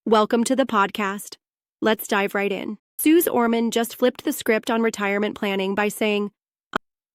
Welcome to the podcast. Let's dive right in. Suze Orman just flipped the script on retirement planning by saying,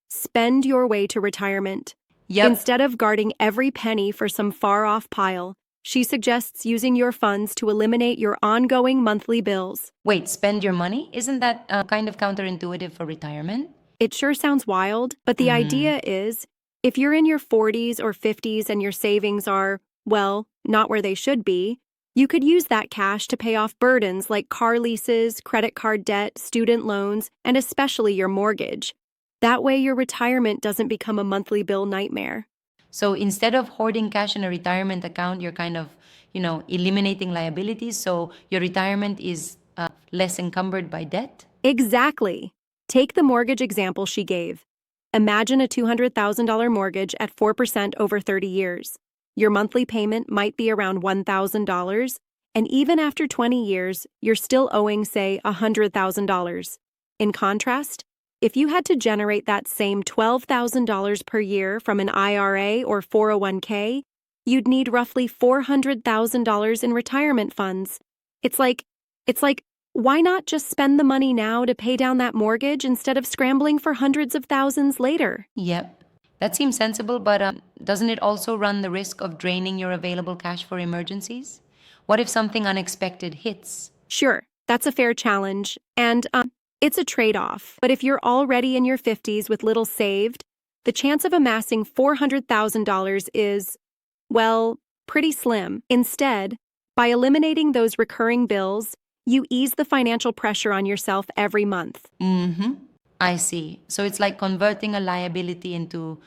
spend your way to retirement. Yep. Instead of guarding every penny for some far-off pile, she suggests using your funds to eliminate your ongoing monthly bills. Wait, spend your money? Isn't that kind of counterintuitive for retirement? It sure sounds wild, but the idea is, if you're in your 40s or 50s and your savings are, well, not where they should be, you could use that cash to pay off burdens like car leases, credit card debt, student loans, and especially your mortgage. That way your retirement doesn't become a monthly bill nightmare. So instead of hoarding cash in a retirement account, you're kind of, eliminating liabilities. So your retirement is less encumbered by debt? Exactly. Take the mortgage example she gave. Imagine a $200,000 mortgage at 4% over 30 years. Your monthly payment might be around $1,000, and even after 20 years, you're still owing, say, $100,000. In contrast, if you had to generate that same $12,000 per year from an IRA or 401k, you'd need roughly $400,000 in retirement funds. It's like, why not just spend the money now to pay down that mortgage instead of scrambling for hundreds of thousands later? Yep. That seems sensible, but doesn't it also run the risk of draining your available cash for emergencies? What if something unexpected hits? Sure, that's a fair challenge, and it's a trade-off. But if you're already in your 50s with little saved, the chance of amassing $400,000 is, well, pretty slim. Instead, by eliminating those recurring bills, you ease the financial pressure on yourself every month. I see. So it's like converting a liability into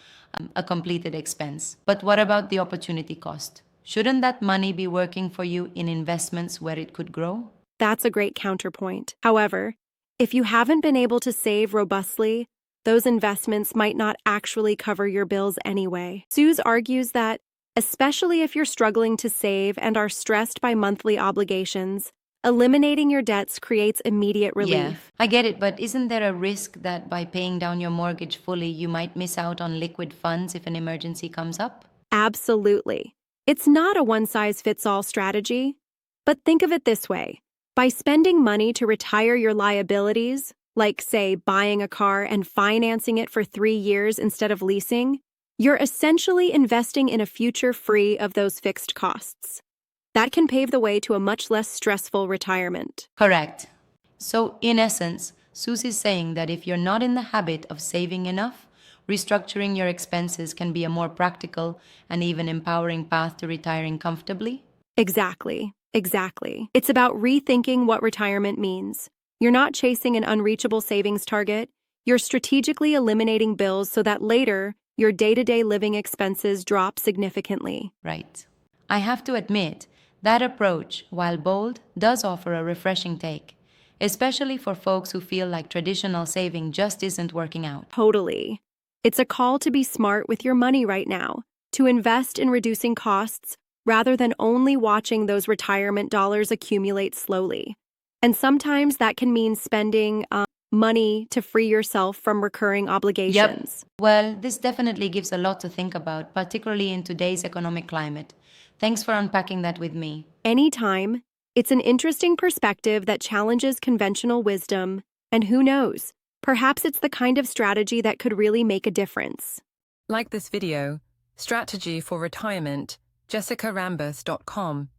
a completed expense. But what about the opportunity cost? Shouldn't that money be working for you in investments where it could grow? That's a great counterpoint. However, if you haven't been able to save robustly, those investments might not actually cover your bills anyway. Suze argues that, especially if you're struggling to save and are stressed by monthly obligations, eliminating your debts creates immediate relief. Yeah, I get it, but isn't there a risk that by paying down your mortgage fully, you might miss out on liquid funds if an emergency comes up? Absolutely. It's not a one-size-fits-all strategy, but think of it this way. By spending money to retire your liabilities, like, say, buying a car and financing it for 3 years instead of leasing, you're essentially investing in a future free of those fixed costs. That can pave the way to a much less stressful retirement. Correct. So, in essence, Suze is saying that if you're not in the habit of saving enough, restructuring your expenses can be a more practical and even empowering path to retiring comfortably. Exactly. It's about rethinking what retirement means. You're not chasing an unreachable savings target. You're strategically eliminating bills so that later, your day-to-day living expenses drop significantly. Right. I have to admit, that approach, while bold, does offer a refreshing take, especially for folks who feel like traditional saving just isn't working out. Totally. It's a call to be smart with your money right now, to invest in reducing costs rather than only watching those retirement dollars accumulate slowly. And sometimes that can mean spending money to free yourself from recurring obligations. Yep. Well, this definitely gives a lot to think about, particularly in today's economic climate. Thanks for unpacking that with me. Anytime. It's an interesting perspective that challenges conventional wisdom, and who knows, perhaps it's the kind of strategy that could really make a difference. Like this video, Strategy for Retirement, jessicarambus.com.